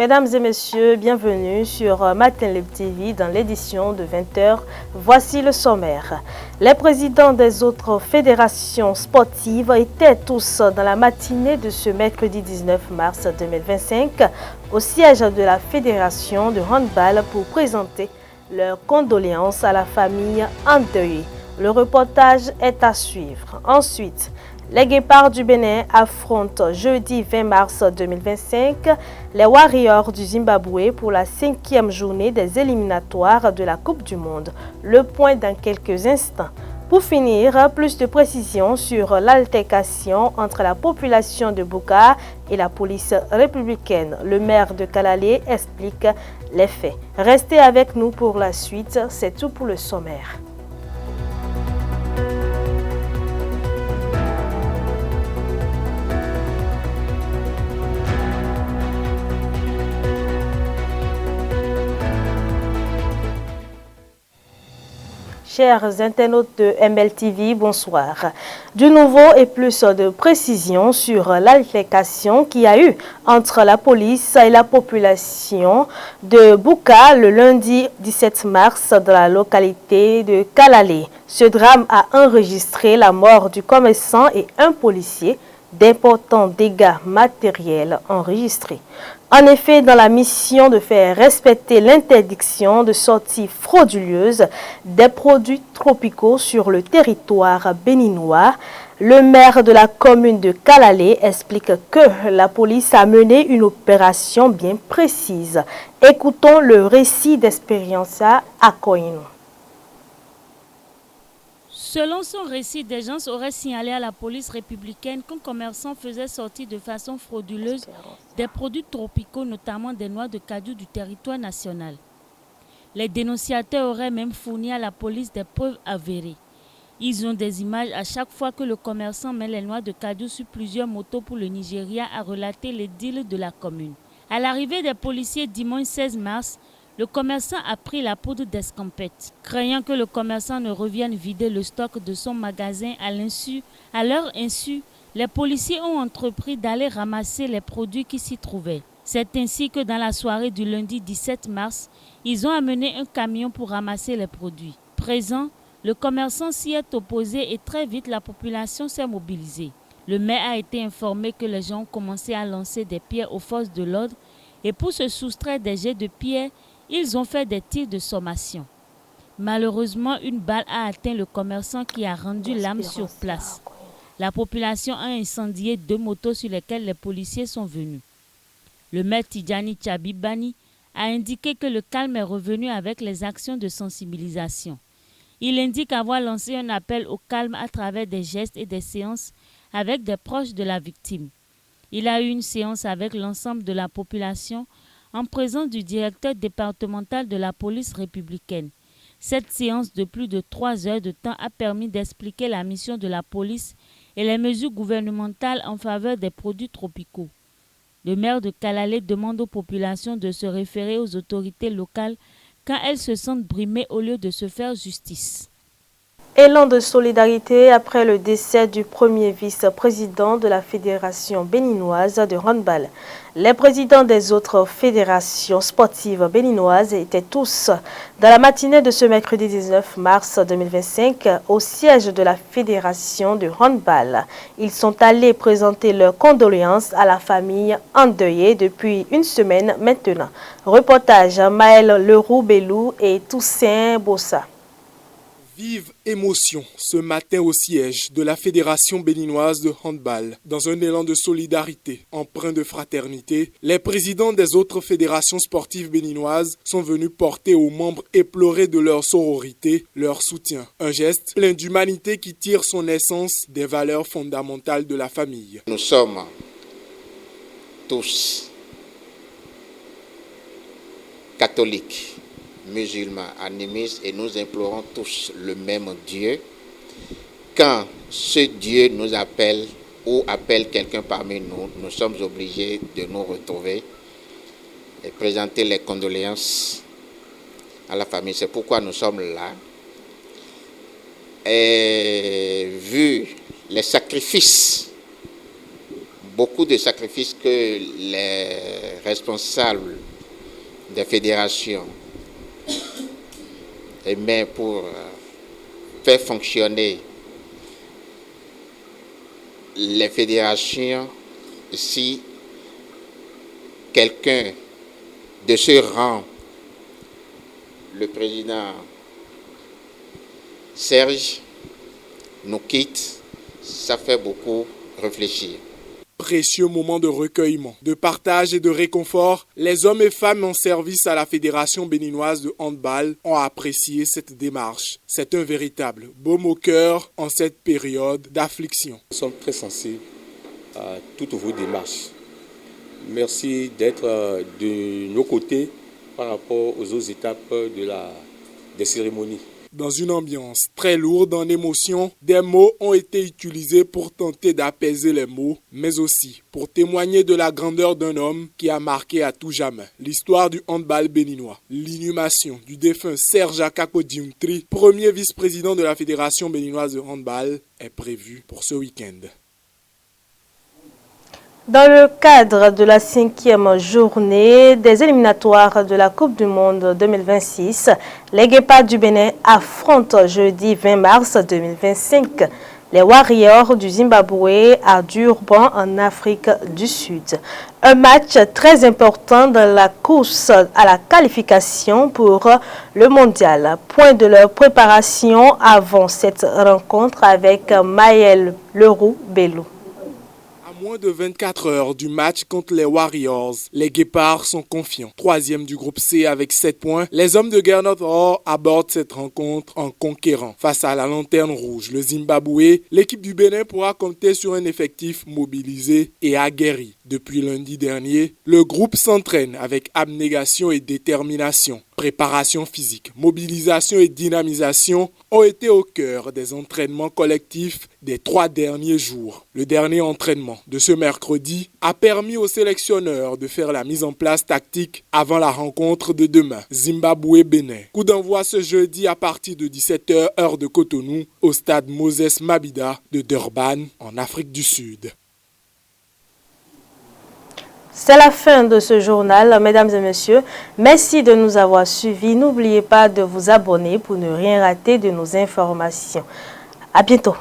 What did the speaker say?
Mesdames et messieurs, bienvenue sur Matin Libre TV dans l'édition de 20h. Voici le sommaire. Les présidents des autres fédérations sportives étaient tous dans la matinée de ce mercredi 19 mars 2025 au siège de la Fédération de handball pour présenter leurs condoléances à la famille endeuillée. Le reportage est à suivre. Ensuite, les Guépards du Bénin affrontent jeudi 20 mars 2025 les Warriors du Zimbabwe pour la 5e journée des éliminatoires de la Coupe du Monde. Le point dans quelques instants. Pour finir, plus de précisions sur l'altercation entre la population de Buka et la police républicaine. Le maire de Kalalé explique les faits. Restez avec nous pour la suite, c'est tout pour le sommaire. Chers internautes de MLTV, bonsoir. Du nouveau et plus de précisions sur l'altercation qu'il y a eu entre la police et la population de Buka le lundi 17 mars dans la localité de Kalalé. Ce drame a enregistré la mort du commerçant et un policier, d'importants dégâts matériels enregistrés. En effet, dans la mission de faire respecter l'interdiction de sortie frauduleuse des produits tropicaux sur le territoire béninois, le maire de la commune de Kalalé explique que la police a mené une opération bien précise. Écoutons le récit d'expérience à Koinou. Selon son récit, des gens auraient signalé à la police républicaine qu'un commerçant faisait sortir de façon frauduleuse des produits tropicaux, notamment des noix de cajou du territoire national. Les dénonciateurs auraient même fourni à la police des preuves avérées. Ils ont des images à chaque fois que le commerçant met les noix de cajou sur plusieurs motos pour le Nigeria, a relaté les deals de la commune. À l'arrivée des policiers dimanche 16 mars, le commerçant a pris la poudre d'escampette. Craignant que le commerçant ne revienne vider le stock de son magasin à leur insu, les policiers ont entrepris d'aller ramasser les produits qui s'y trouvaient. C'est ainsi que dans la soirée du lundi 17 mars, ils ont amené un camion pour ramasser les produits. Présent, le commerçant s'y est opposé et très vite la population s'est mobilisée. Le maire a été informé que les gens ont commencé à lancer des pierres aux forces de l'ordre et pour se soustraire des jets de pierres, ils ont fait des tirs de sommation. Malheureusement, une balle a atteint le commerçant qui a rendu l'âme sur place. La population a incendié 2 motos sur lesquelles les policiers sont venus. Le maire Tidjani Tchabibani a indiqué que le calme est revenu avec les actions de sensibilisation. Il indique avoir lancé un appel au calme à travers des gestes et des séances avec des proches de la victime. Il a eu une séance avec l'ensemble de la population en présence du directeur départemental de la police républicaine. Cette séance de plus de 3 heures de temps a permis d'expliquer la mission de la police et les mesures gouvernementales en faveur des produits tropicaux. Le maire de Kalalé demande aux populations de se référer aux autorités locales quand elles se sentent brimées au lieu de se faire justice. Élan de solidarité après le décès du premier vice-président de la Fédération béninoise de handball. Les présidents des autres fédérations sportives béninoises étaient tous dans la matinée de ce mercredi 19 mars 2025 au siège de la Fédération de handball. Ils sont allés présenter leurs condoléances à la famille endeuillée depuis une semaine maintenant. Reportage Maël Leroux-Bellou et Toussaint Bossa. Vive émotion ce matin au siège de la Fédération béninoise de handball. Dans un élan de solidarité, empreint de fraternité, les présidents des autres fédérations sportives béninoises sont venus porter aux membres éplorés de leur sororité leur soutien. Un geste plein d'humanité qui tire son essence des valeurs fondamentales de la famille. Nous sommes tous catholiques, musulmans, animistes, et nous implorons tous le même Dieu. Quand ce Dieu nous appelle ou appelle quelqu'un parmi nous, nous sommes obligés de nous retrouver et présenter les condoléances à la famille. C'est pourquoi nous sommes là. Et vu les sacrifices beaucoup de sacrifices que les responsables des fédérations aimaient pour faire fonctionner les fédérations. Si quelqu'un de ce rang, le président Serge, nous quitte, ça fait beaucoup réfléchir. Précieux moment de recueillement, de partage et de réconfort, les hommes et femmes en service à la Fédération béninoise de handball ont apprécié cette démarche. C'est un véritable baume au cœur en cette période d'affliction. Nous sommes très sensibles à toutes vos démarches. Merci d'être de nos côtés par rapport aux autres étapes des cérémonies. Dans une ambiance très lourde en émotions, des mots ont été utilisés pour tenter d'apaiser les mots, mais aussi pour témoigner de la grandeur d'un homme qui a marqué à tout jamais l'histoire du handball béninois. L'inhumation du défunt Serge Akako Diuntri, premier vice-président de la Fédération béninoise de handball, est prévue pour ce week-end. Dans le cadre de la 5e journée des éliminatoires de la Coupe du Monde 2026, les Guépards du Bénin affrontent jeudi 20 mars 2025 les Warriors du Zimbabwe à Durban en Afrique du Sud. Un match très important dans la course à la qualification pour le mondial. Point de leur préparation avant cette rencontre avec Maël Leroux Bello. Moins de 24 heures du match contre les Warriors, les Guépards sont confiants. Troisième du groupe C avec 7 points, les hommes de Gernot Rohr abordent cette rencontre en conquérant. Face à la lanterne rouge, le Zimbabwe, l'équipe du Bénin pourra compter sur un effectif mobilisé et aguerri. Depuis lundi dernier, le groupe s'entraîne avec abnégation et détermination. Préparation physique, mobilisation et dynamisation ont été au cœur des entraînements collectifs des 3 derniers jours. Le dernier entraînement de ce mercredi a permis aux sélectionneurs de faire la mise en place tactique avant la rencontre de demain, Zimbabwe-Bénin. Coup d'envoi ce jeudi à partir de 17h heure de Cotonou au stade Moses Mabhida de Durban en Afrique du Sud. C'est la fin de ce journal, mesdames et messieurs. Merci de nous avoir suivis. N'oubliez pas de vous abonner pour ne rien rater de nos informations. À bientôt.